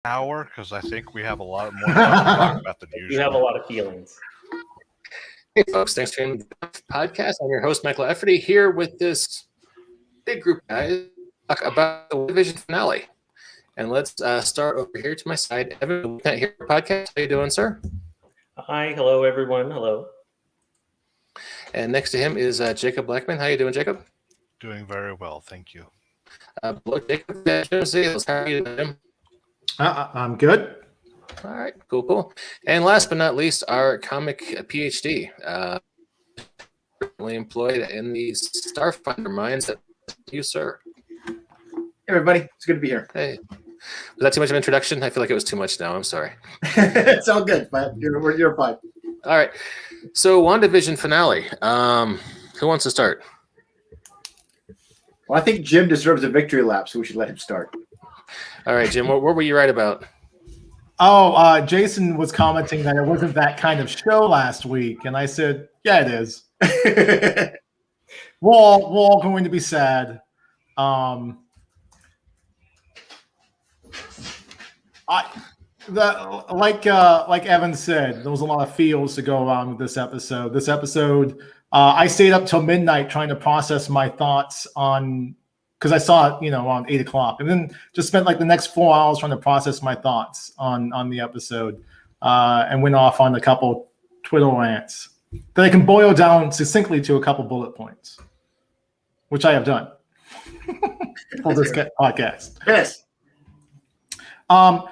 hour because I think we have a lot more stuff to talk about than usual. You have a lot of feelings. Hey, folks. Thanks for tuning in to the podcast. I'm your host, Michael Efferty, here with this big group of guys talk about the WandaVision finale. And let's start over here to my side. Evan, we can't hear your podcast. How you doing, sir? Hi, hello, everyone. Hello. And next to him is Jacob Blackman. How you doing, Jacob? Doing very well, thank you. Below Jacob, Jim Seals. How are you doing, Jim? I'm good. All right, cool. And last but not least, our comic PhD, currently employed in the Starfinder mines. You, sir. Hey, everybody. It's good to be here. Hey. Was that too much of an introduction? I feel like it was too much now. I'm sorry. It's all good, but you're fine. All right. So, WandaVision finale. Who wants to start? Well, I think Jim deserves a victory lap, so we should let him start. All right, Jim. What were you right about? Oh, Jason was commenting that it wasn't that kind of show last week, and I said, "Yeah, it is. we're all going to be sad." Like Evan said, there was a lot of feels to go around with this episode. I stayed up till midnight trying to process my thoughts on, because I saw it, around 8:00, and then just spent like the next 4 hours trying to process my thoughts on the episode, and went off on a couple Twitter rants that I can boil down succinctly to a couple bullet points, which I have done for this podcast. Yes. My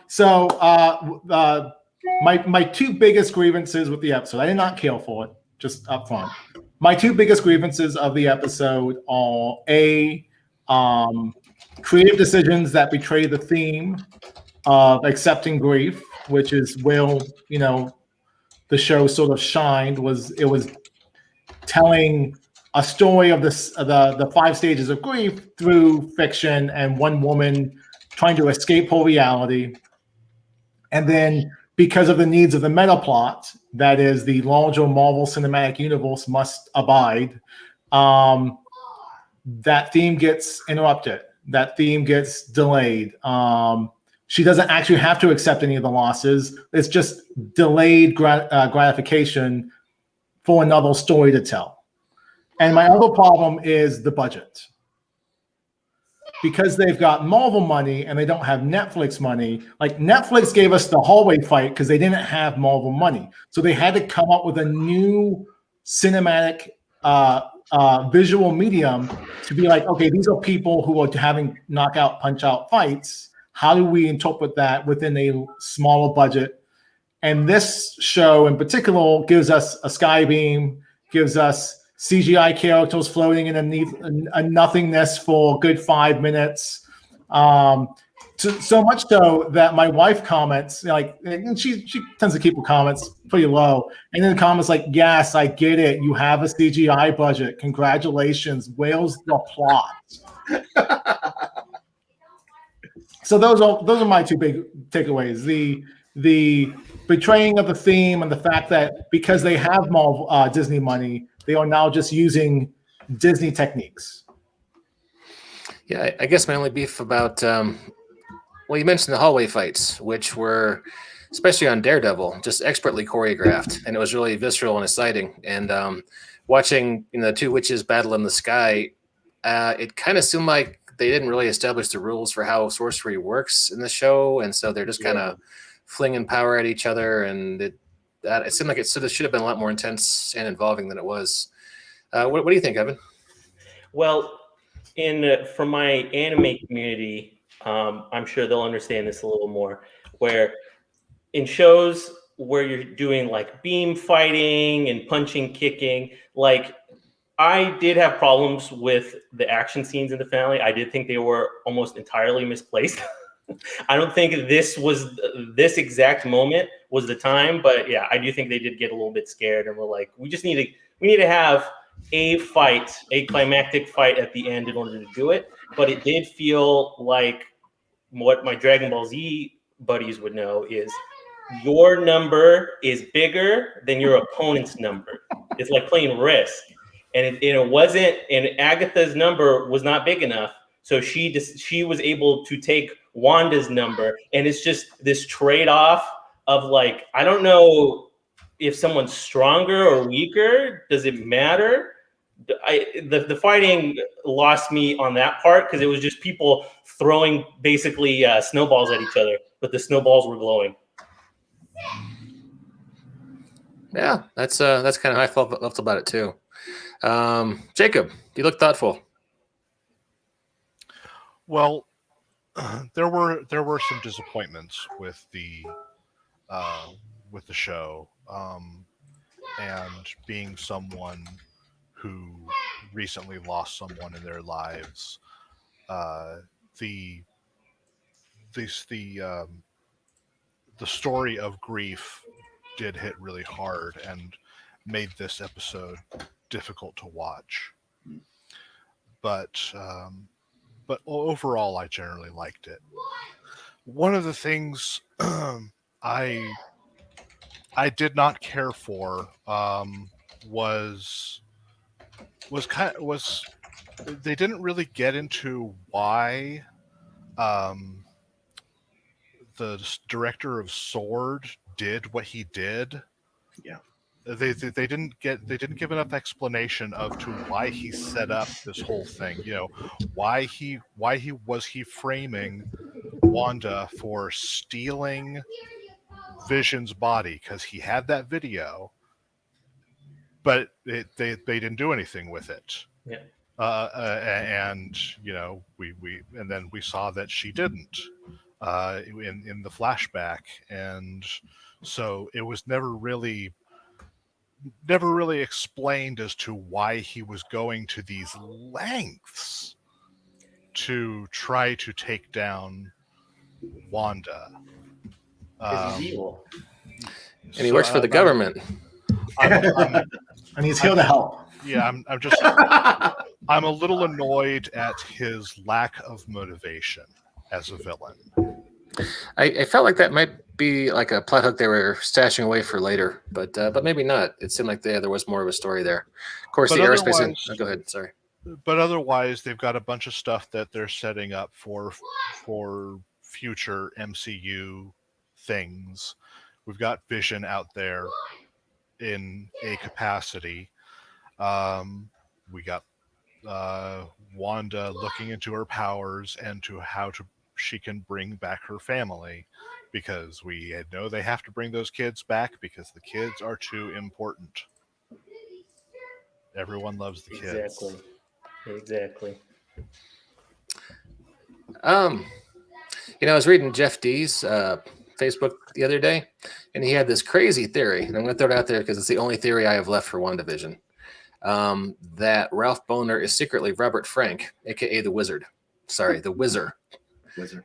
two biggest grievances with the episode, I did not kill for it, just up front. My two biggest grievances of the episode are creative decisions that betray the theme of accepting grief, which is where, the show sort of shined. It was telling a story of the 5 stages of grief through fiction and one woman trying to escape her reality. And then because of the needs of the meta plot, that is the larger Marvel Cinematic Universe must abide, that theme gets interrupted. That theme gets delayed. She doesn't actually have to accept any of the losses. It's just delayed gratification for another story to tell. And my other problem is the budget. Because they've got Marvel money and they don't have Netflix money. Like Netflix gave us the hallway fight because they didn't have Marvel money. So they had to come up with a new cinematic visual medium to be like, okay, these are people who are having knockout, punch-out fights. How do we interpret that within a smaller budget? And this show in particular gives us a sky beam, gives us CGI characters floating in a nothingness for a good 5 minutes. So much so that my wife comments, and she tends to keep her comments pretty low. And then the comments like, yes, I get it. You have a CGI budget. Congratulations. Where's the plot? So those are my two big takeaways. The betraying of the theme and the fact that because they have Marvel, Disney money, they are now just using Disney techniques. Yeah, I guess my only beef about, you mentioned the hallway fights, which were, especially on Daredevil, just expertly choreographed, and it was really visceral and exciting. And watching the two witches battle in the sky, it kind of seemed like they didn't really establish the rules for how sorcery works in the show, and so they're just kind of flinging power at each other, and it seemed like it should have been a lot more intense and involving than it was. What do you think, Evan? Well, from my anime community, I'm sure they'll understand this a little more, where in shows where you're doing like beam fighting and punching, kicking, like I did have problems with the action scenes in the finale. I did think they were almost entirely misplaced. I don't think this exact moment was the time, but yeah, I do think they did get a little bit scared and we're like, we need to have a climactic fight at the end in order to do it. But it did feel like what my Dragon Ball Z buddies would know is your number is bigger than your opponent's number. It's like playing Risk. And it wasn't, and Agatha's number was not big enough. So she was able to take Wanda's number, and it's just this trade-off of like, I don't know if someone's stronger or weaker. Does it matter? The fighting lost me on that part because it was just people throwing basically snowballs at each other, but the snowballs were glowing. Yeah, that's kind of how I felt about it too. Jacob, you look thoughtful. Well, there were some disappointments with the show, and being someone who recently lost someone in their lives, the story of grief did hit really hard and made this episode difficult to watch. But overall, I generally liked it. One of the things I did not care for was they didn't really get into why the director of S.W.O.R.D. did what he did. Yeah. They didn't give enough explanation of to why he set up this whole thing. You know, why he was framing Wanda for stealing Vision's body, because he had that video, but they didn't do anything with it. Yeah. And you know, and then we saw that she didn't in the flashback, and so it was never really explained as to why he was going to these lengths to try to take down Wanda. Because he's evil. And he works for the government. And he's here to help. Yeah, I'm just I'm a little annoyed at his lack of motivation as a villain. I felt like that might be like a plot hook they were stashing away for later, but maybe not. It seemed like there was more of a story there. Of course, But the aerospace. otherwise- Go ahead. Sorry. But otherwise, they've got a bunch of stuff that they're setting up for future MCU things. We've got Vision out there in a capacity. We got Wanda looking into her powers and to how she can bring back her family, because we know they have to bring those kids back because the kids are too important. Everyone loves the kids. Exactly. I was reading Jeff D's Facebook the other day, and he had this crazy theory, and I'm going to throw it out there because it's the only theory I have left for WandaVision, that Ralph Boner is secretly Robert Frank, aka the Wizard. Sorry, the Wizard.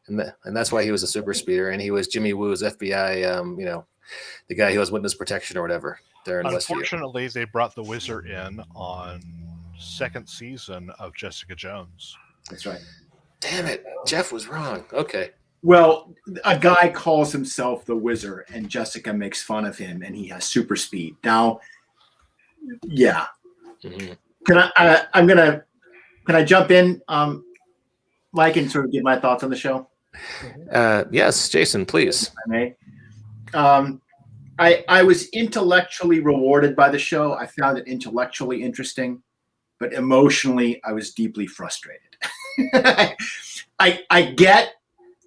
And that's why he was a super speeder, and he was Jimmy Woo's FBI, the guy who was witness protection or whatever there in Westview. Unfortunately, they brought the Wizard in on second season of Jessica Jones. That's right. Damn it, Jeff was wrong. Okay. Well, a guy calls himself the Wizard, and Jessica makes fun of him, and he has super speed. Now, yeah. Mm-hmm. Can I jump in, Mike, and sort of give my thoughts on the show? Yes, Jason, please. If I may. I was intellectually rewarded by the show. I found it intellectually interesting, but emotionally, I was deeply frustrated. I get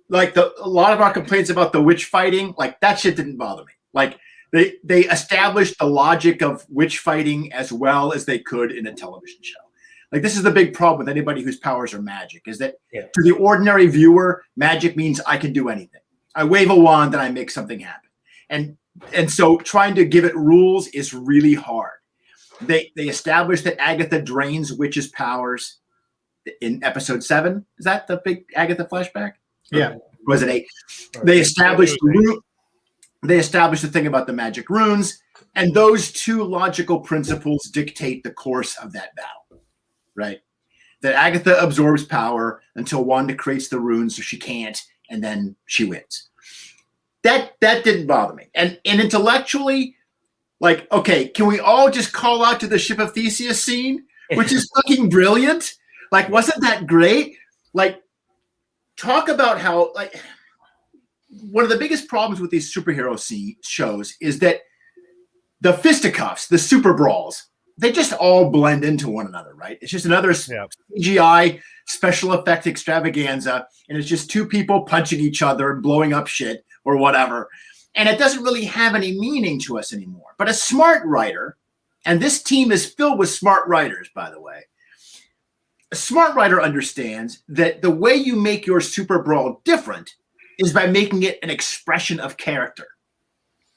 like a lot of our complaints about the witch fighting, like that shit didn't bother me. Like they established the logic of witch fighting as well as they could in a television show. Like this is the big problem with anybody whose powers are magic, is that to the ordinary viewer, magic means I can do anything. I wave a wand and I make something happen. And so trying to give it rules is really hard. They established that Agatha drains witches' powers in episode 7. Is that the big Agatha flashback? Yeah. Or was it 8? They established the thing about the magic runes, and those two logical principles dictate the course of that battle, right? That Agatha absorbs power until Wanda creates the runes so she can't, and then she wins. That didn't bother me. And intellectually, like, okay, can we all just call out to the Ship of Theseus scene, which is fucking brilliant? Like, wasn't that great? like, talk about how, like, one of the biggest problems with these superhero shows is that the fisticuffs, the super brawls, they just all blend into one another, right? It's just another CGI special effect extravaganza, and it's just two people punching each other and blowing up shit or whatever. And it doesn't really have any meaning to us anymore. But a smart writer, and this team is filled with smart writers, by the way, a smart writer understands that the way you make your super brawl different is by making it an expression of character.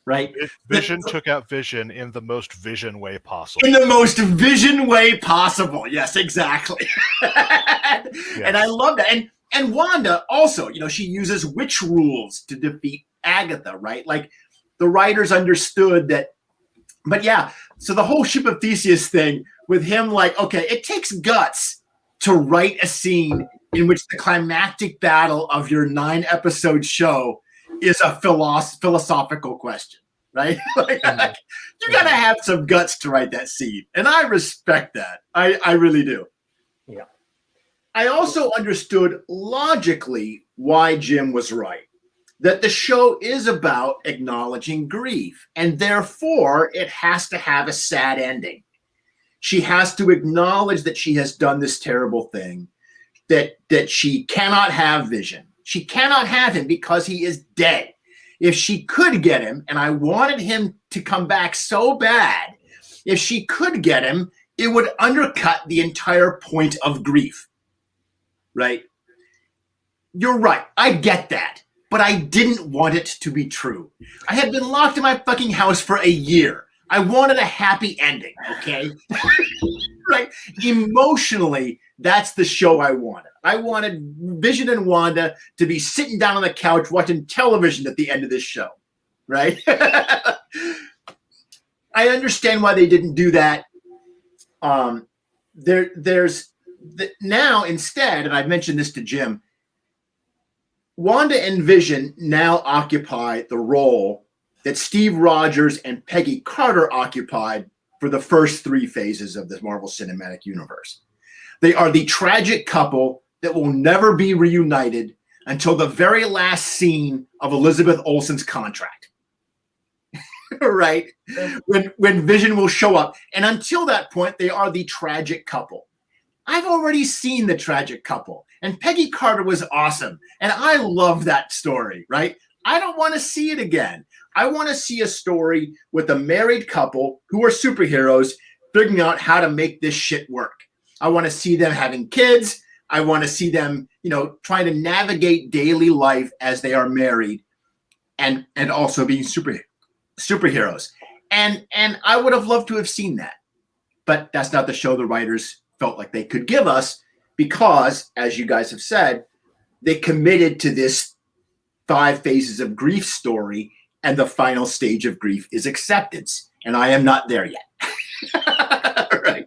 Right? Vision took out Vision in the most Vision way possible. In the most Vision way possible. Yes, exactly. Yes. And I love that. And Wanda also, she uses witch rules to defeat Agatha, right? Like, the writers understood that. But yeah, so the whole Ship of Theseus thing with him, like, okay, it takes guts to write a scene in which the climactic battle of your 9-episode show is a philosophical question, right? Like, you got to have some guts to write that scene. And I respect that. I really do. Yeah. I also understood logically why Jim was right, that the show is about acknowledging grief, and therefore it has to have a sad ending. She has to acknowledge that she has done this terrible thing, that she cannot have Vision. She cannot have him because he is dead. If she could get him, and I wanted him to come back so bad, if she could get him, it would undercut the entire point of grief, right? You're right. I get that. But I didn't want it to be true. I had been locked in my fucking house for a year. I wanted a happy ending, okay? Right? Emotionally, that's the show I wanted. I wanted Vision and Wanda to be sitting down on the couch watching television at the end of this show, right? I understand why they didn't do that. Now instead, and I've mentioned this to Jim, Wanda and Vision now occupy the role that Steve Rogers and Peggy Carter occupied for the first 3 phases of the Marvel Cinematic Universe. They are the tragic couple that will never be reunited until the very last scene of Elizabeth Olsen's contract. Right? When Vision will show up. And until that point, they are the tragic couple. I've already seen the tragic couple, and Peggy Carter was awesome. And I love that story, right? I don't want to see it again. I want to see a story with a married couple who are superheroes figuring out how to make this shit work. I want to see them having kids. I want to see them, trying to navigate daily life as they are married and also being superheroes. And I would have loved to have seen that. But that's not the show the writers felt like they could give us because, as you guys have said, they committed to this 5 phases of grief story, and the final stage of grief is acceptance. And I am not there yet. Right.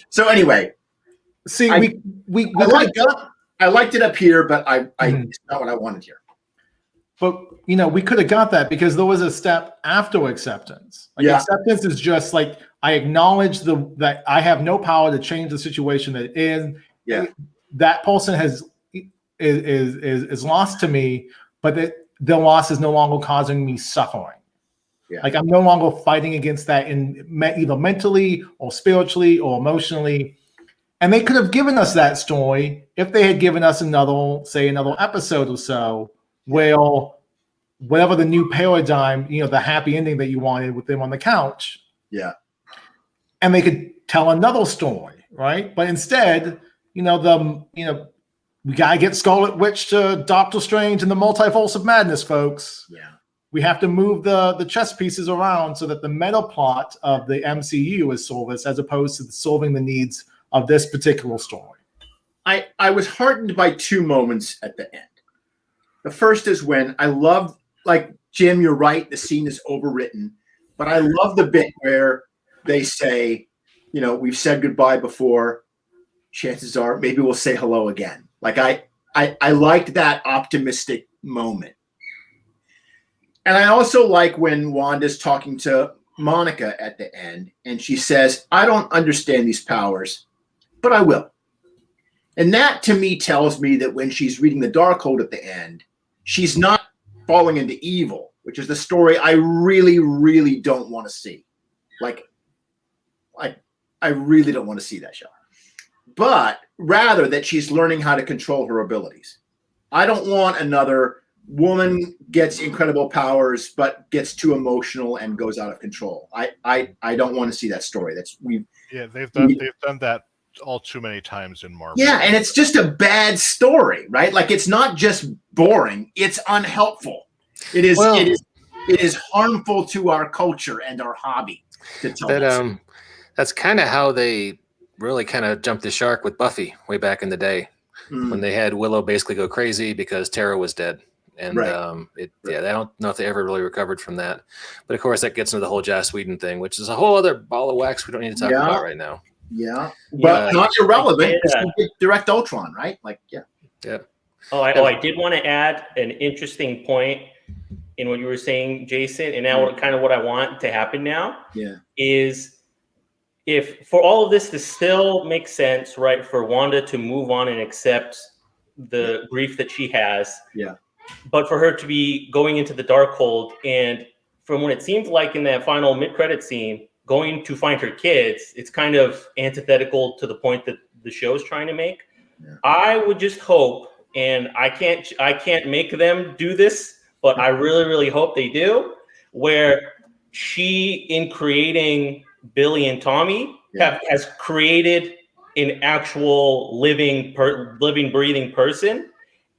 So anyway, see, I liked it up here, but it's not what I wanted here. But we could have got that because there was a step after acceptance. Acceptance is just like I acknowledge that I have no power to change the situation that it is. Yeah. That person is lost to me, but the loss is no longer causing me suffering. Yeah. Like I'm no longer fighting against that either mentally or spiritually or emotionally. And they could have given us that story if they had given us another episode or so where whatever the new paradigm, the happy ending that you wanted with them on the couch. Yeah. And they could tell another story, right? But instead, we gotta get Scarlet Witch to Doctor Strange and the Multiverse of Madness, folks. Yeah. We have to move the chess pieces around so that the meta plot of the MCU is serviced as opposed to solving the needs of this particular story. I was heartened by 2 moments at the end. The first is when I loved, like, Jim, you're right, the scene is overwritten, but I love the bit where they say, we've said goodbye before. Chances are maybe we'll say hello again. Like I liked that optimistic moment. And I also like when Wanda's talking to Monica at the end and she says, I don't understand these powers, but I will. And that to me tells me that when she's reading the Darkhold at the end, she's not falling into evil, which is the story I really, really don't want to see. Like, I really don't want to see that show. But rather that she's learning how to control her abilities. I don't want another woman gets incredible powers, but gets too emotional and goes out of control. I don't want to see that story. They've done that all too many times in Marvel. Yeah, and it's just a bad story, right? Like it's not just boring; it's unhelpful. It is harmful to our culture and our hobby to tell that. That's kind of how they really kind of jumped the shark with Buffy way back in the day when they had Willow basically go crazy because Tara was dead. And Right. I don't know if they ever really recovered from that. But of course, that gets into the whole Joss Whedon thing, which is a whole other ball of wax we don't need to talk about right now. Yeah, but not irrelevant. Yeah. It's Direct Ultron, right? Like, yeah. I did want to add an interesting point in what you were saying, Jason, and now kind of what I want to happen now is if for all of this to still make sense, right, for Wanda to move on and accept the grief that she has, but for her to be going into the Darkhold, and from what it seems like in that final mid-credit scene, going to find her kids, it's kind of antithetical to the point that the show is trying to make. I would just hope, and I can't make them do this, but I really, really hope they do, where she, in creating Billy and Tommy, has created an actual living, breathing person,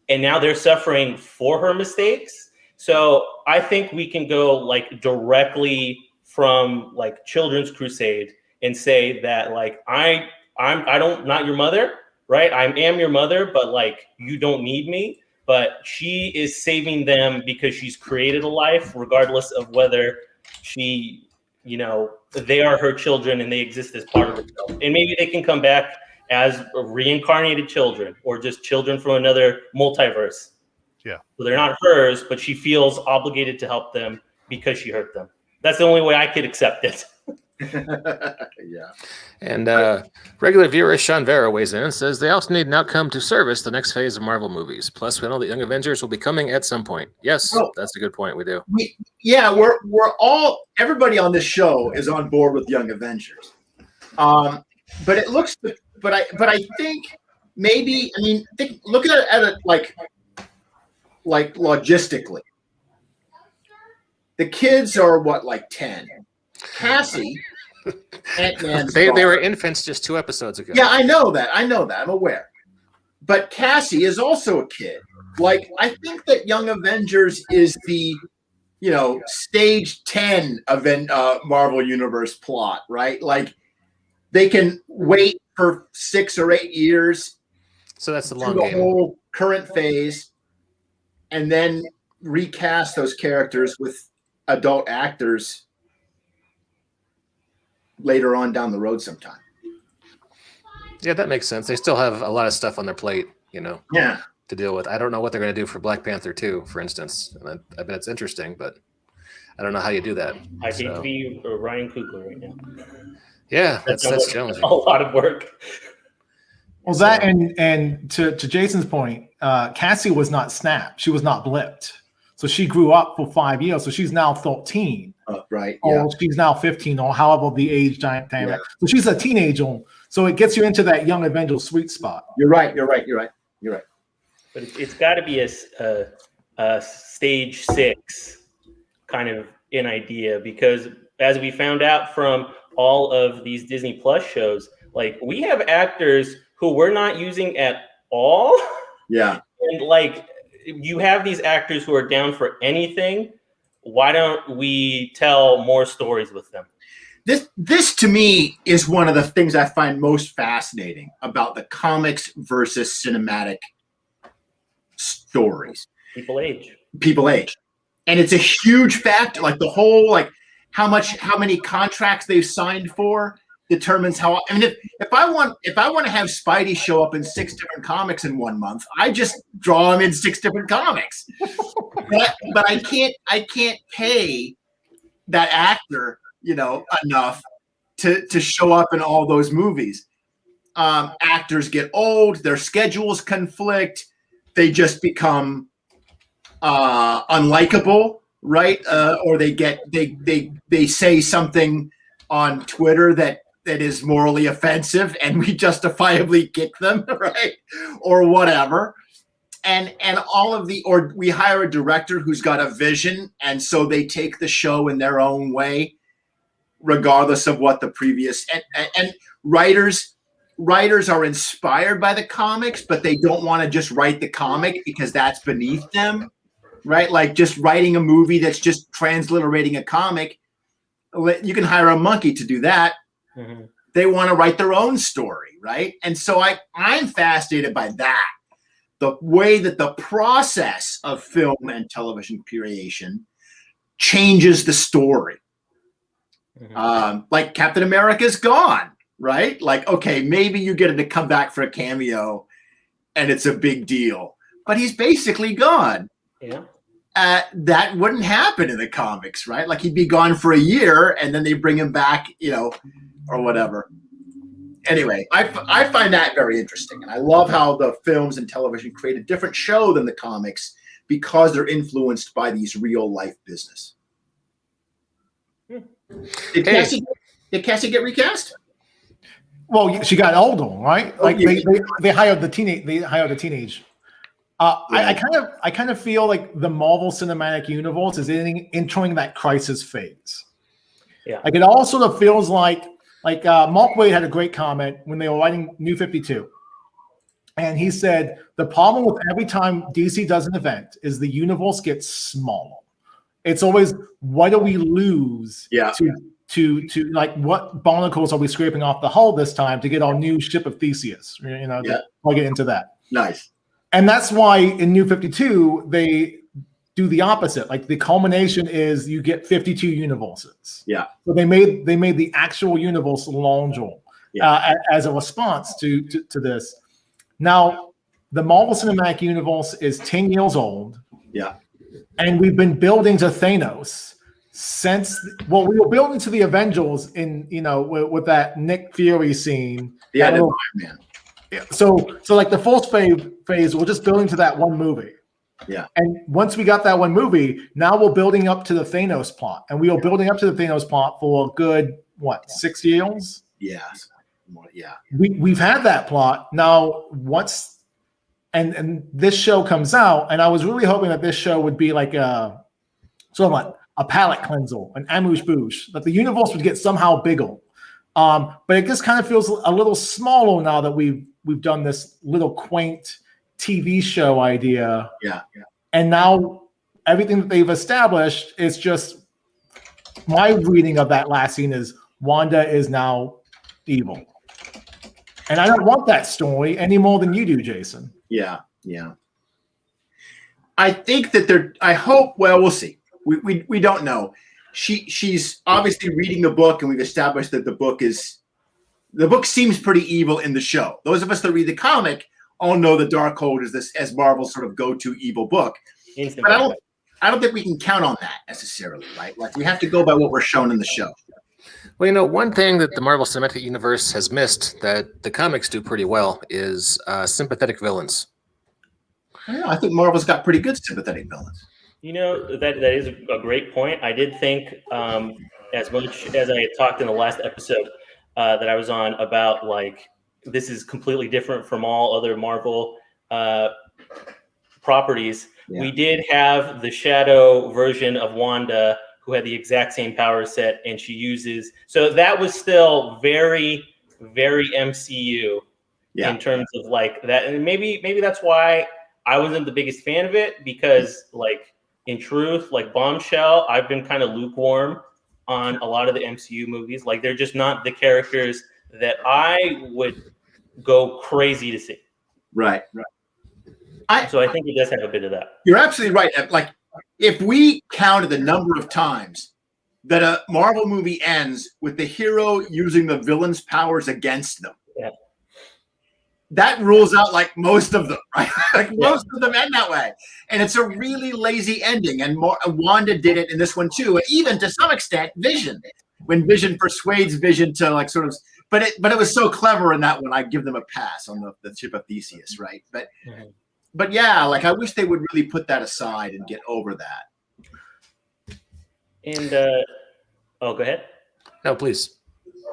and now they're suffering for her mistakes. So I think we can go like directly from like Children's Crusade and say that like I'm not your mother, right? I am your mother, but like you don't need me. But she is saving them because she's created a life, regardless of whether she, they are her children and they exist as part of herself. And maybe they can come back as reincarnated children or just children from another multiverse. Yeah. So they're not hers, but she feels obligated to help them because she hurt them. That's the only way I could accept it. And regular viewer Sean Vera weighs in and says they also need an outcome to service the next phase of Marvel movies. Plus, we know that Young Avengers will be coming at some point. Yes, that's a good point. We do. We're all, everybody on this show is on board with Young Avengers. But it looks, but I think maybe, look at it like logistically. The kids are what, like 10. Cassie, they were infants just 2 episodes ago. Yeah, I know that. I'm aware. But Cassie is also a kid. Like, I think that Young Avengers is the, stage 10 event Marvel Universe plot, right? Like, they can wait for 6 or 8 years. So that's the long game. The whole current phase, and then recast those characters with adult actors later on down the road sometime. Yeah, that makes sense. They still have a lot of stuff on their plate, to deal with. I don't know what they're going to do for Black Panther 2, for instance. And I bet it's interesting, but I don't know how you do that. I hate to be Ryan Coogler right now. Yeah, that's challenging. A lot of work. Well, that and to Jason's point, Cassie was not snapped. She was not blipped. So she grew up for 5 years. So she's now 13. Right. Or she's now 15 or however the age dynamic. Yeah. So she's a teenager. So it gets you into that Young Avengers sweet spot. You're right. But it's got to be a stage 6 kind of an idea, because as we found out from all of these Disney Plus shows, like we have actors who we're not using at all. Yeah. And like you have these actors who are down for anything. Why don't we tell more stories with them? This to me is one of the things I find most fascinating about the comics versus cinematic stories. People age. And it's a huge factor. Like the whole, like how many contracts they've signed for determines how. I mean, if I want to have Spidey show up in 6 different comics in 1 month, I just draw him in 6 different comics. but I can't pay that actor, enough to show up in all those movies. actors get old, their schedules conflict, they just become unlikable, right? Or they say something on Twitter that is morally offensive, and we justifiably kick them, right? Or whatever. And all of or we hire a director who's got a vision, and so they take the show in their own way, regardless of what the previous and writers are inspired by the comics, but they don't want to just write the comic because that's beneath them, right? Like just writing a movie that's just transliterating a comic. You can hire a monkey to do that. Mm-hmm. They want to write their own story, right? And so I'm fascinated by that. The way that the process of film and television creation changes the story. Mm-hmm. Like Captain America's gone, right? Like, okay, maybe you get him to come back for a cameo and it's a big deal, but he's basically gone. Yeah. That wouldn't happen in the comics, right? Like he'd be gone for a year and then they bring him back, or whatever. Anyway, I find that very interesting. And I love how the films and television create a different show than the comics because they're influenced by these real life business. Did Cassie get recast? Well, she got older, right? Like they hired the teenage. They hired a teenage. I kind of feel like the Marvel Cinematic Universe is entering that crisis phase. Yeah. Like it all sort of feels like Mark Waid had a great comment when they were writing New 52. And he said, the problem with every time DC does an event is the universe gets smaller. It's always, what do we lose to like what barnacles are we scraping off the hull this time to get our new ship of Theseus, to plug it into that. Nice. And that's why in New 52, they do the opposite. Like the culmination is you get 52 universes. Yeah. So they made the actual universe longer as a response to this. Now, the Marvel Cinematic Universe is 10 years old. Yeah. And we've been building to Thanos since we were building to the Avengers in with that Nick Fury scene. Yeah, Iron Man. So like the first phase, we're just building to that one movie. Yeah. And once we got that one movie, now we're building up to the Thanos plot. And we were building up to the Thanos plot for a good, 6 years? Yeah. Yeah. We've had that plot. Now, and this show comes out, and I was really hoping that this show would be like a palate cleanser, an amuse-bouche, that the universe would get somehow bigger. But it just kind of feels a little smaller now that we've done this little quaint TV show idea. Yeah. And now everything that they've established is just, my reading of that last scene is Wanda is now evil. And I don't want that story any more than you do, Jason. Yeah. I think that I hope, well, we'll see. We don't know. She's obviously reading the book, and we've established that the book seems pretty evil in the show. Those of us that read the comic all know the Darkhold is this as Marvel's sort of go-to evil book. But I don't think we can count on that necessarily, right? Like we have to go by what we're shown in the show. Well, one thing that the Marvel Cinematic Universe has missed that the comics do pretty well is sympathetic villains. I think Marvel's got pretty good sympathetic villains. That is a great point. I did think, as much as I had talked in the last episode that I was on about, like, this is completely different from all other Marvel properties. Yeah. We did have the Shadow version of Wanda who had the exact same power set, and she uses. So that was still very, very MCU in terms of like that. And maybe that's why I wasn't the biggest fan of it, because like in truth, like Bombshell, I've been kind of lukewarm on a lot of the MCU movies. Like they're just not the characters that I would go crazy to see. Right. So I think it does have a bit of that. You're absolutely right. Like if we counted the number of times that a Marvel movie ends with the hero using the villain's powers against them, that rules out like most of them, right? Most of them end that way. And it's a really lazy ending. And Wanda did it in this one too. And even to some extent, Vision. When Vision persuades Vision to like sort of but it was so clever in that one. I give them a pass on the ship of Theseus, right? But yeah, like I wish they would really put that aside and get over that. And go ahead. No, please.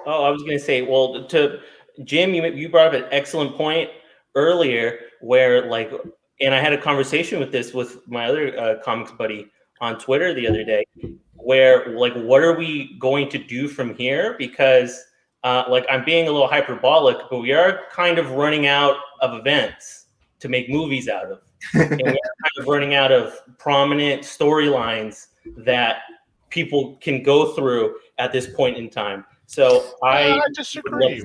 Oh, I was going to say, well, to Jim, you brought up an excellent point earlier, where like, and I had a conversation with my other comics buddy on Twitter the other day, where like, what are we going to do from here? Because like, I'm being a little hyperbolic, but we are kind of running out of events to make movies out of, and we're kind of running out of prominent storylines that people can go through at this point in time. So I disagree.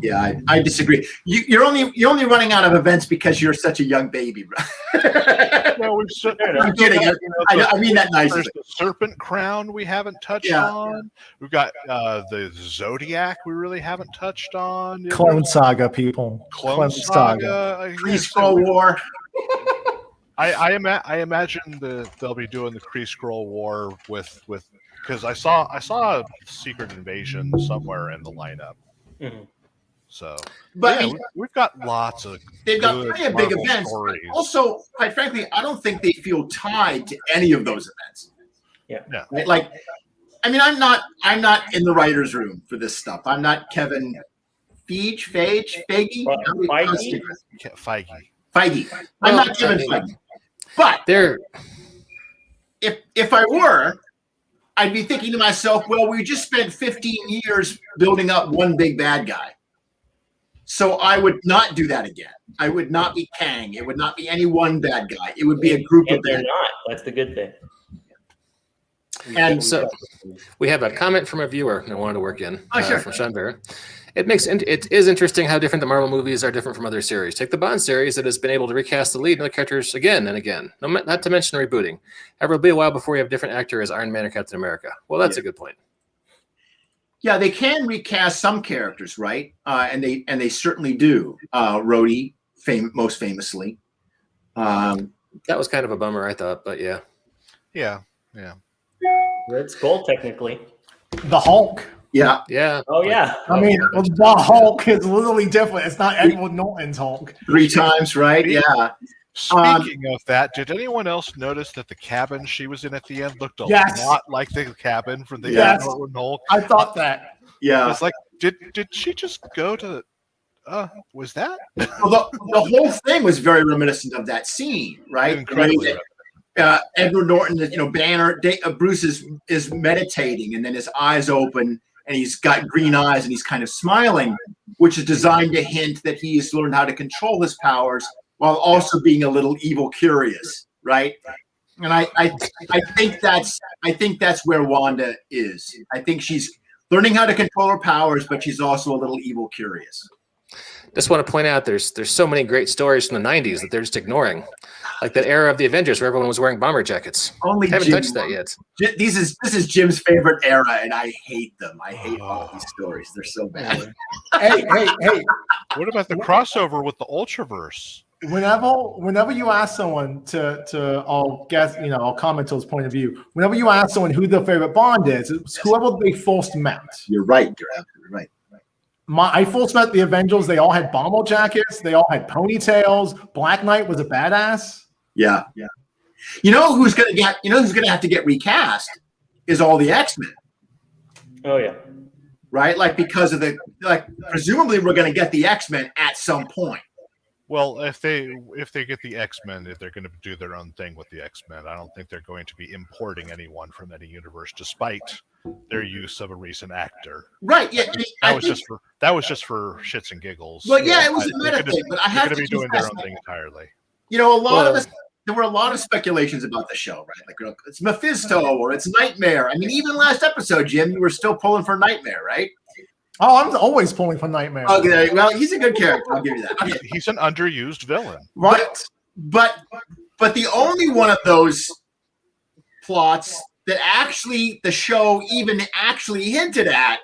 Yeah, I disagree. You're only running out of events because you're such a young baby, bro. No, I'm kidding. I mean that nicely. There's the Serpent Crown we haven't touched on. We've got the Zodiac we really haven't touched on. Clone Saga, people. Clone Saga. Kree-Skrull War. I imagine they'll be doing the Kree-Skrull War with because I saw a Secret Invasion somewhere in the lineup. Mm-hmm. So, but yeah, we've got lots of. They've got plenty of big events. Also, quite frankly, I don't think they feel tied to any of those events. Yeah. Right? Like, I mean, I'm not in the writers' room for this stuff. I'm not Kevin Feige. I'm not Kevin Feige. But if I were, I'd be thinking to myself, well, we just spent 15 years building up one big bad guy. So I would not do that again. I would not be Kang. It would not be any one bad guy. It would be a group of they're not. That's the good thing. And so we have a comment from a viewer that wanted to work in from Shanver. It is interesting how different the Marvel movies are different from other series. Take the Bond series that has been able to recast the lead and the characters again and again, not to mention rebooting. However, it'll be a while before you have a different actor as Iron Man or Captain America. Well, that's a good point. Yeah, they can recast some characters, right? And they certainly do. Rhodey, most famously. That was kind of a bummer, I thought, but yeah. Yeah. Red Skull, technically. The Hulk. Yeah. Oh, yeah. I mean, the Hulk is literally different. It's not Edward Norton's Hulk. 3 times, right? Yeah. Speaking of that, did anyone else notice that the cabin she was in at the end looked a lot like the cabin from the Edward Hulk? I thought that. Yeah. It's like, did she just go to? Was that? Well, the whole thing was very reminiscent of that scene, right? Incredibly. Edward Norton, Banner, Bruce is meditating, and then his eyes open, and he's got green eyes, and he's kind of smiling, which is designed to hint that he has learned how to control his powers while also being a little evil curious, right? And I think that's where Wanda is. I think she's learning how to control her powers, but she's also a little evil curious. Just want to point out there's so many great stories from the 90s that they're just ignoring. Like that era of the Avengers where everyone was wearing bomber jackets. Haven't touched that yet. This is Jim's favorite era, and I hate them. I hate all these stories. They're so bad. Hey. What about the crossover with the Ultraverse? Whenever you ask someone I'll comment to his point of view. Whenever you ask someone who their favorite Bond is, it's whoever they first met. You're right. You're absolutely right. I first met the Avengers. They all had bomber jackets. They all had ponytails. Black Knight was a badass. Yeah. You know who's gonna have to get recast is all the X-Men. Oh yeah. Right? Because of presumably we're gonna get the X-Men at some point. Well, if they get the X-Men, if they're going to do their own thing with the X-Men, I don't think they're going to be importing anyone from any universe, despite their use of a recent actor. Right? Yeah. That was just for shits and giggles. Well, yeah, it was a meta thing, but I have to be doing their own thing entirely. There were a lot of speculations about the show, right? Like it's Mephisto or it's Nightmare. I mean, even last episode, Jim, you were still pulling for Nightmare, right? Oh, I'm always pulling for Nightmare. Okay, well, he's a good character. I'll give you that. Okay. He's an underused villain, right? But the only one of those plots that actually the show even actually hinted at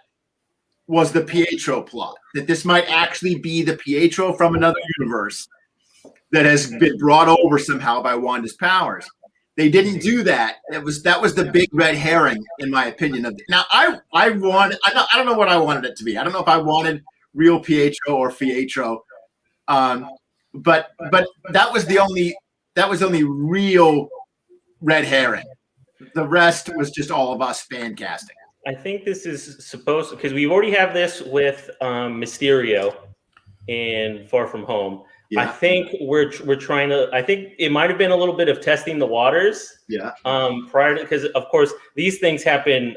was the Pietro plot. That this might actually be the Pietro from another universe that has been brought over somehow by Wanda's powers. They didn't do that. That was the big red herring, in my opinion. Now, I don't know what I wanted it to be. I don't know if I wanted real Pietro or Fietro, but that was the only real red herring. The rest was just all of us fan casting. I think this is supposed because we already have this with Mysterio in Far From Home. Yeah. I think we're trying to. I think it might have been a little bit of testing the waters. Yeah. Prior to, because of course these things happen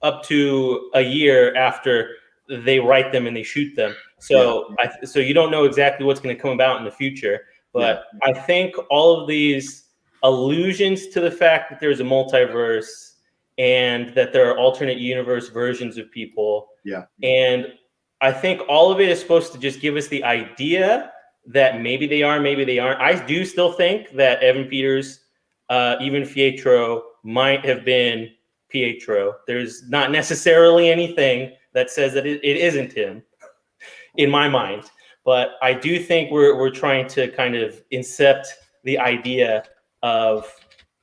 up to a year after they write them and they shoot them. So so you don't know exactly what's going to come about in the future. But I think all of these allusions to the fact that there's a multiverse and that there are alternate universe versions of people. Yeah. And I think all of it is supposed to just give us the idea that maybe they are, maybe they aren't. I do still think that Evan Peters, even Pietro, might have been Pietro. There's not necessarily anything that says that it isn't him in my mind. But I do think we're trying to kind of incept the idea of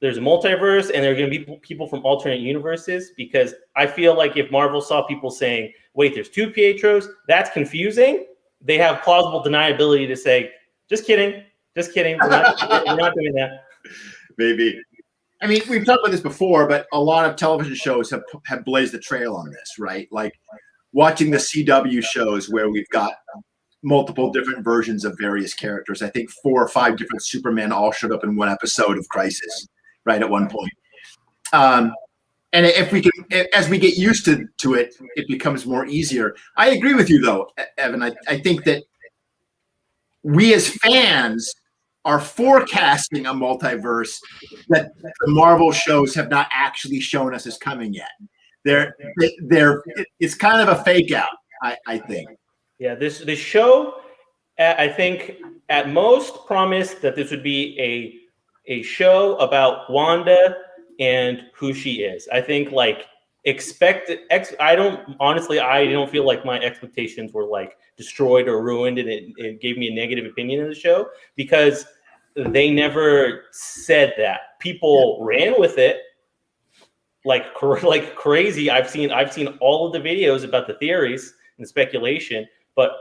there's a multiverse and there are going to be people from alternate universes, because I feel like if Marvel saw people saying, wait, there's two Pietros, that's confusing. They have plausible deniability to say, just kidding. We're not doing that. Maybe. I mean, we've talked about this before, but a lot of television shows have blazed the trail on this, right? Like watching the CW shows where we've got multiple different versions of various characters. I think 4 or 5 different Supermen all showed up in one episode of Crisis, right, at one point. And if we can, as we get used to it, it becomes more easier. I agree with you, though, Evan. I think that we as fans are forecasting a multiverse that the Marvel shows have not actually shown us is coming yet. It's kind of a fake out, I think. Yeah, this show, I think, at most promised that this would be a show about Wanda and who she is. I think I don't feel like my expectations were like destroyed or ruined, and it gave me a negative opinion of the show because they never said that. People ran with it like crazy. I've seen all of the videos about the theories and speculation, but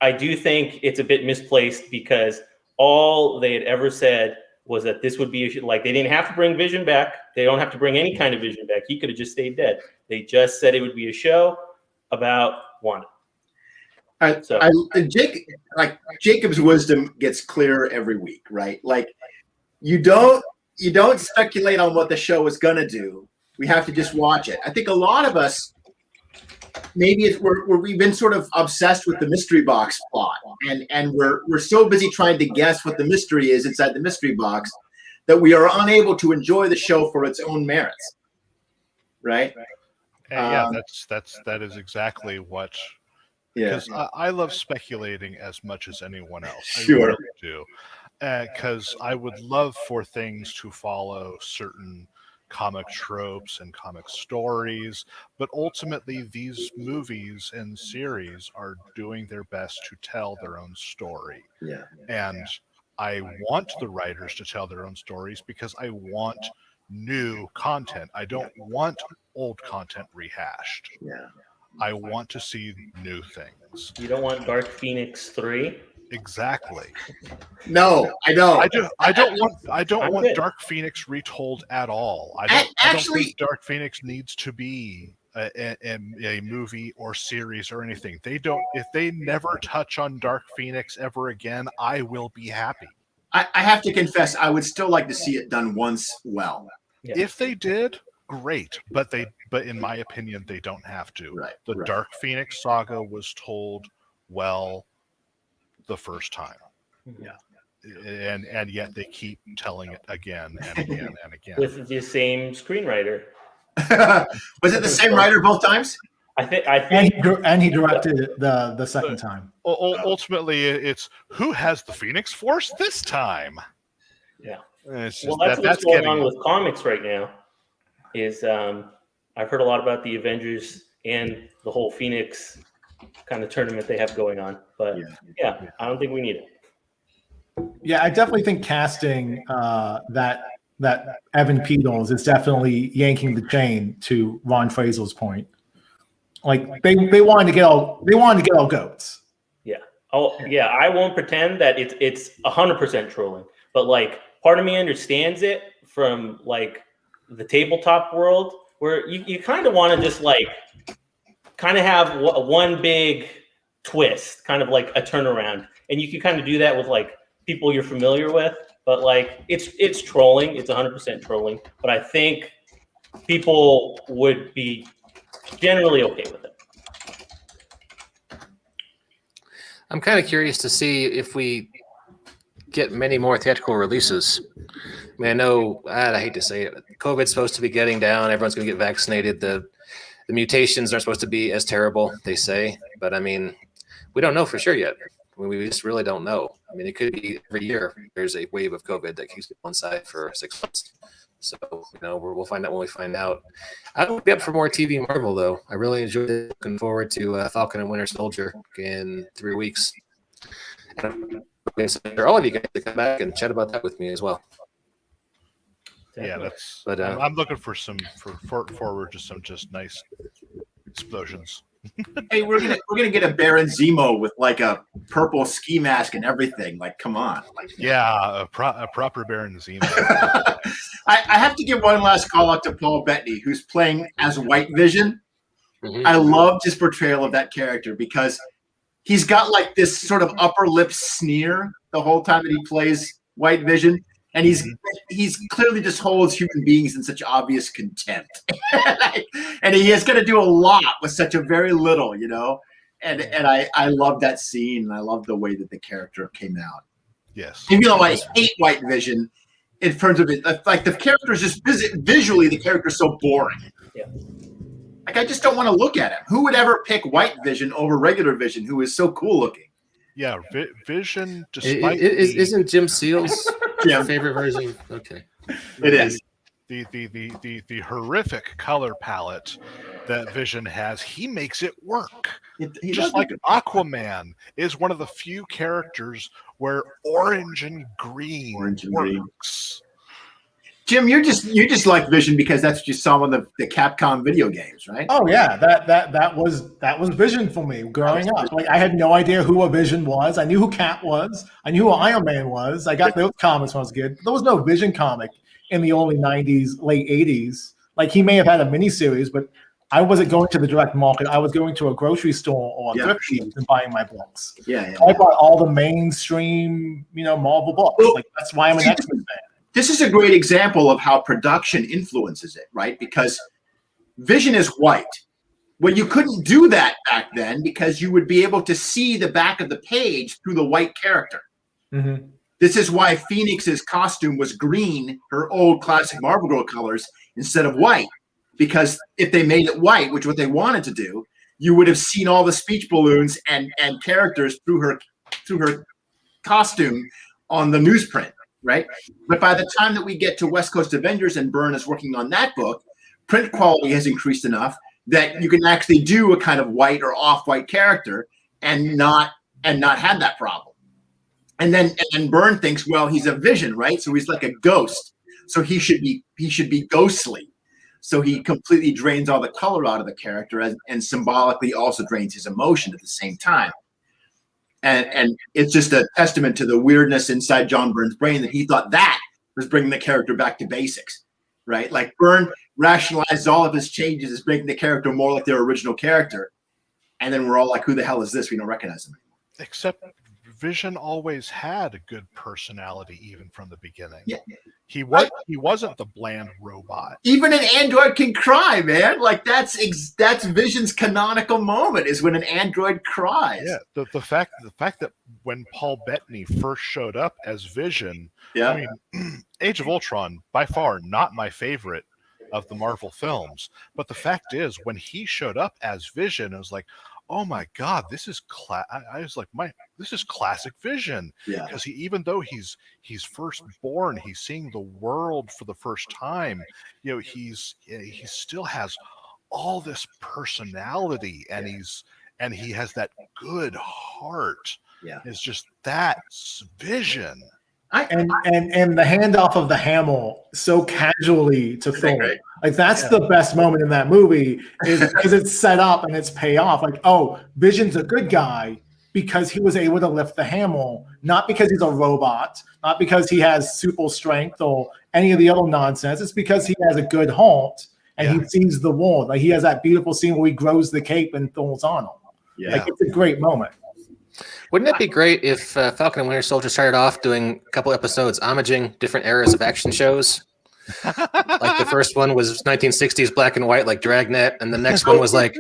I do think it's a bit misplaced because all they had ever said was that this would be like they didn't have to bring Vision back. They don't have to bring any kind of Vision back. He could have just stayed dead. They just said it would be a show about Wanda. Jacob's wisdom gets clearer every week, right? Like you don't speculate on what the show is gonna do. We have to just watch it. I think a lot of us maybe we've been sort of obsessed with the mystery box plot, and we're so busy trying to guess what the mystery is inside the mystery box that we are unable to enjoy the show for its own merits, right? And that is exactly what. Because I love speculating as much as anyone else. Sure. I really do. Because I would love for things to follow certain comic tropes and comic stories, but ultimately these movies and series are doing their best to tell their own story. Yeah. And I want the writers to tell their own stories because I want new content. I don't want old content rehashed. Yeah. I want to see new things. You don't want Dark Phoenix 3? Exactly. No, I don't. I don't want Dark Phoenix retold at all. I don't think Dark Phoenix needs to be a movie or series or anything. If they never touch on Dark Phoenix ever again, I will be happy. I have to confess, I would still like to see it done once well. Yeah. If they did, great. But in my opinion, they don't have to. Right, the Dark Phoenix saga was told well the first time. Yeah. And yet they keep telling it again and again and again. With the same screenwriter. Was it the same writer both times? I think and he directed it the second time. Ultimately, it's who has the Phoenix Force this time. Yeah. It's just well, that's what's going on with comics right now. Is I've heard a lot about the Avengers and the whole Phoenix kind of tournament they have going on, but I don't think we need it. Yeah, I definitely think casting that that Evan Peters is definitely yanking the chain, to Ron Fraser's point. Like they wanted to get all goats. Yeah. Oh, yeah. I won't pretend that it's 100% trolling, but like part of me understands it from like the tabletop world, where you kind of want to just like kind of have one big twist, kind of like a turnaround, and you can kind of do that with like people you're familiar with. But like it's trolling. It's 100% trolling. But I think people would be generally okay with it. I'm kind of curious to see if we get many more theatrical releases. I mean, I know, I hate to say it, COVID's supposed to be getting down. Everyone's going to get vaccinated. The mutations aren't supposed to be as terrible, they say. But I mean, we don't know for sure yet. I mean, we just really don't know. I mean, it could be every year there's a wave of COVID that keeps people inside for 6 months. So, we'll find out when we find out. I would be up for more TV Marvel, though. I really enjoyed it. Looking forward to Falcon and Winter Soldier in 3 weeks. And all of you guys to come back and chat about that with me as well. Yeah, that's. But I'm looking for forward to some just nice explosions. Hey, we're gonna get a Baron Zemo with like a purple ski mask and everything. Like, come on. Like, yeah, a proper Baron Zemo. I have to give one last call out to Paul Bettany, who's playing as White Vision. Mm-hmm. I loved his portrayal of that character because he's got like this sort of upper lip sneer the whole time that he plays White Vision. And he's clearly just holds human beings in such obvious contempt. And he is going to do a lot with such a very little, And I love that scene. And I love the way that the character came out. Yes. Even though I hate White Vision in terms of it, like the character is just visually, the character is so boring. Yeah. Like, I just don't want to look at him. Who would ever pick White Vision over regular Vision, who is so cool looking? Yeah, Vision, despite isn't Jim Seals Yeah. favorite version? Okay. It is. The horrific color palette that Vision has, he makes it work. He Just does like Aquaman is one of the few characters where orange and green works. Jim, you just like Vision because that's what you saw in the Capcom video games, right? Oh yeah, that was Vision for me growing up. Like, I had no idea who a Vision was. I knew who Cap was. I knew who Iron Man was. I got those comics when I was a kid. There was no Vision comic in the early '90s, late '80s. Like, he may have had a miniseries, but I wasn't going to the direct market. I was going to a grocery store or a thrift shop and buying my books. Yeah. I bought all the mainstream, Marvel books. Well, like, that's why I'm an X-Men fan. This is a great example of how production influences it, right? Because Vision is white. Well, you couldn't do that back then because you would be able to see the back of the page through the white character. Mm-hmm. This is why Phoenix's costume was green, her old classic Marvel Girl colors, instead of white. Because if they made it white, which is what they wanted to do, you would have seen all the speech balloons and characters through her costume on the newsprint. Right. But by the time that we get to West Coast Avengers and Byrne is working on that book, print quality has increased enough that you can actually do a kind of white or off-white character and not have that problem. And then Byrne thinks, well, he's a Vision, right? So he's like a ghost. So he should be ghostly. So he completely drains all the color out of the character and symbolically also drains his emotion at the same time. And it's just a testament to the weirdness inside John Byrne's brain that he thought that was bringing the character back to basics, right? Like, Byrne rationalized all of his changes as making the character more like their original character. And then we're all like, who the hell is this? We don't recognize him anymore. Except Vision always had a good personality, even from the beginning. Yeah. He wasn't the bland robot. Even an android can cry, man. Like, that's Vision's canonical moment, is when an android cries. Yeah, the fact that when Paul Bettany first showed up as Vision, Yeah. I mean, Age of Ultron, by far not my favorite of the Marvel films, but the fact is, when he showed up as Vision, I was like, oh my God, this is this is classic Vision. Yeah. Because even though he's first born, he's seeing the world for the first time. He still has all this personality, and he has that good heart. Yeah. It's just that's Vision. and the handoff of the Hamill so casually to Thor. great? Like that's the best moment in that movie is because it's set up and it's payoff. Like, oh, Vision's a good guy because he was able to lift the Hamill, not because he's a robot, not because he has super strength or any of the other nonsense. It's because he has a good heart and he sees the world. Like he has that beautiful scene where he grows the cape and Thor's on him. Yeah. Like it's a great moment. Wouldn't it be great if Falcon and Winter Soldier started off doing a couple episodes homaging different eras of action shows? Like the first one was 1960s black and white, like Dragnet, and the next one was like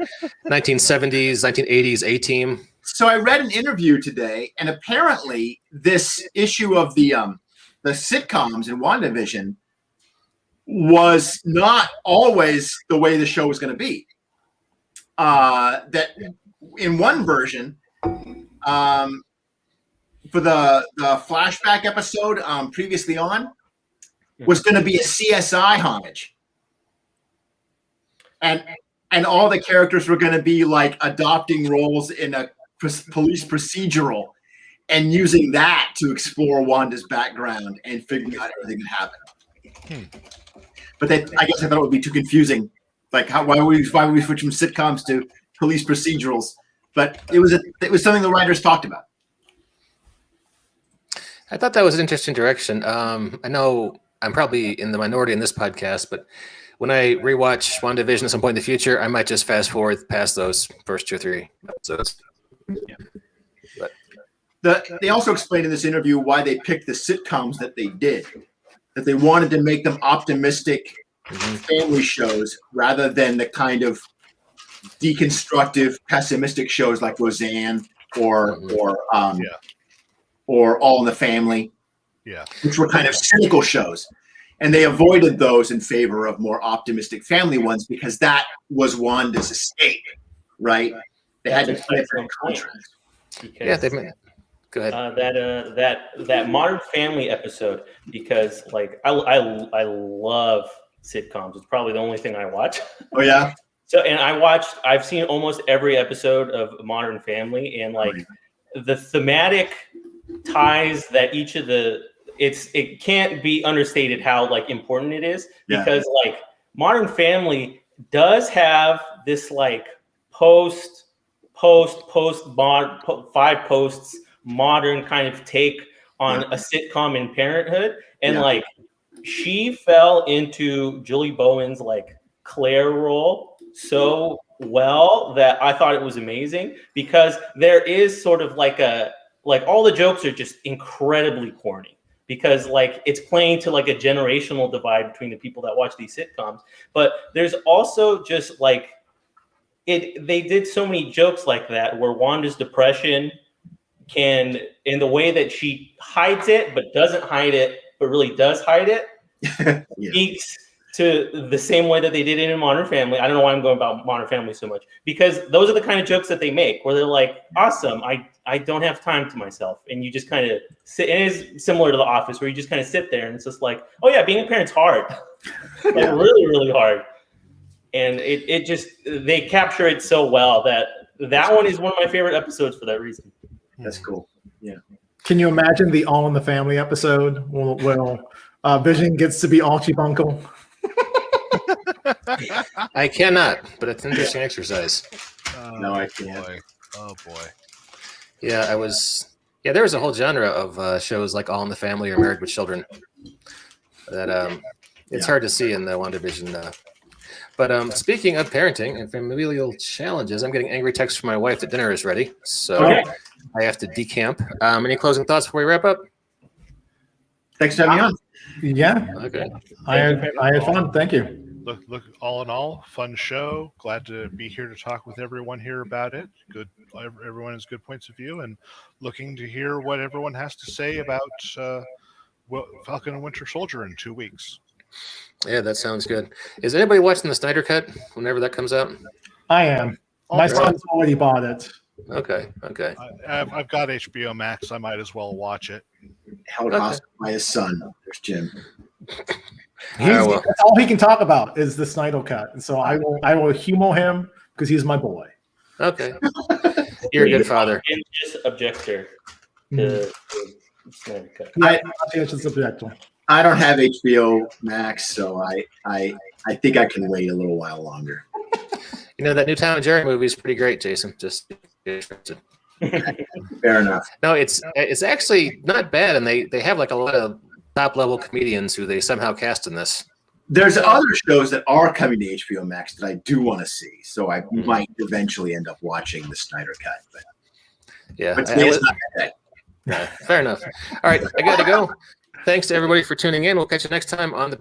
1970s, 1980s A-Team. So I read an interview today, and apparently this issue of the sitcoms in WandaVision was not always the way the show was going to be. That in one version, for the flashback episode previously on, was going to be a CSI homage, and all the characters were going to be like adopting roles in a police procedural and using that to explore Wanda's background and figuring out everything that happened. But I guess I thought it would be too confusing. Like why would we switch from sitcoms to police procedurals? But it was something the writers talked about. I thought that was an interesting direction. I know I'm probably in the minority in this podcast, but when I rewatch WandaVision at some point in the future, I might just fast forward past those first 2 or 3 episodes. But they also explained in this interview why they picked the sitcoms that they did, that they wanted to make them optimistic family shows rather than the kind of deconstructive, pessimistic shows like Roseanne or All in the Family, which were kind of cynical shows. And they avoided those in favor of more optimistic family ones because that was Wanda's escape, right? They had to play for contrast. Yeah, they've made. Go ahead. That Modern Family episode, because like I love sitcoms. It's probably the only thing I watch. Oh yeah. So I've seen almost every episode of Modern Family, and like the thematic ties that each of it can't be understated how like important it is because like Modern Family does have this like post 5 posts modern kind of take on a sitcom in parenthood, and like she fell into Julie Bowen's like Claire role so well that I thought it was amazing because there is sort of like all the jokes are just incredibly corny because like it's playing to like a generational divide between the people that watch these sitcoms, but there's also just like they did so many jokes like that where Wanda's depression can, in the way that she hides it but doesn't hide it but really does hide it, speaks to the same way that they did it in Modern Family. I don't know why I'm going about Modern Family so much, because those are the kind of jokes that they make where they're like, awesome, I don't have time to myself. And you just kind of sit, and it is similar to The Office where you just kind of sit there and it's just like, oh yeah, being a parent's hard. Like really, really hard. And it just, they capture it so well that one is one of my favorite episodes for that reason. That's cool. Yeah. Can you imagine the All in the Family episode where Vision gets to be Archie Buncle? I cannot, but it's an interesting exercise. No, I can't. Boy. Oh boy. Yeah, there was a whole genre of shows like All in the Family or Married with Children that it's hard to see in the WandaVision. But speaking of parenting and familial challenges, I'm getting angry texts from my wife that dinner is ready, so I have to decamp. Any closing thoughts before we wrap up? Thanks for having me on. Yeah. Okay. I had fun. Thank you. Look, all in all, fun show. Glad to be here to talk with everyone here about it. Good, everyone has good points of view, and looking to hear what everyone has to say about Falcon and Winter Soldier in 2 weeks. Yeah, that sounds good. Is anybody watching the Snyder Cut whenever that comes out? I am. My son's already bought it. Okay. I've got HBO Max. I might as well watch it. Held hostage by his son. There's Jim. That's all he can talk about is the Snyder Cut, and so I will humor him because he's my boy. Okay, you're a good father. And just objector to Snyder Cut. Yeah, it's just objective. I don't have HBO Max, so I think I can wait a little while longer. You know, that new Tom and Jerry movie is pretty great, Jason. Just Fair enough. no, it's actually not bad, and they have like a lot of top level comedians who they somehow cast in this. There's other shows that are coming to HBO Max that I do want to see, so I might eventually end up watching the Snyder Cut. Yeah, But today is not that day. yeah, fair enough. All right, I got to go. Thanks to everybody for tuning in. We'll catch you next time on the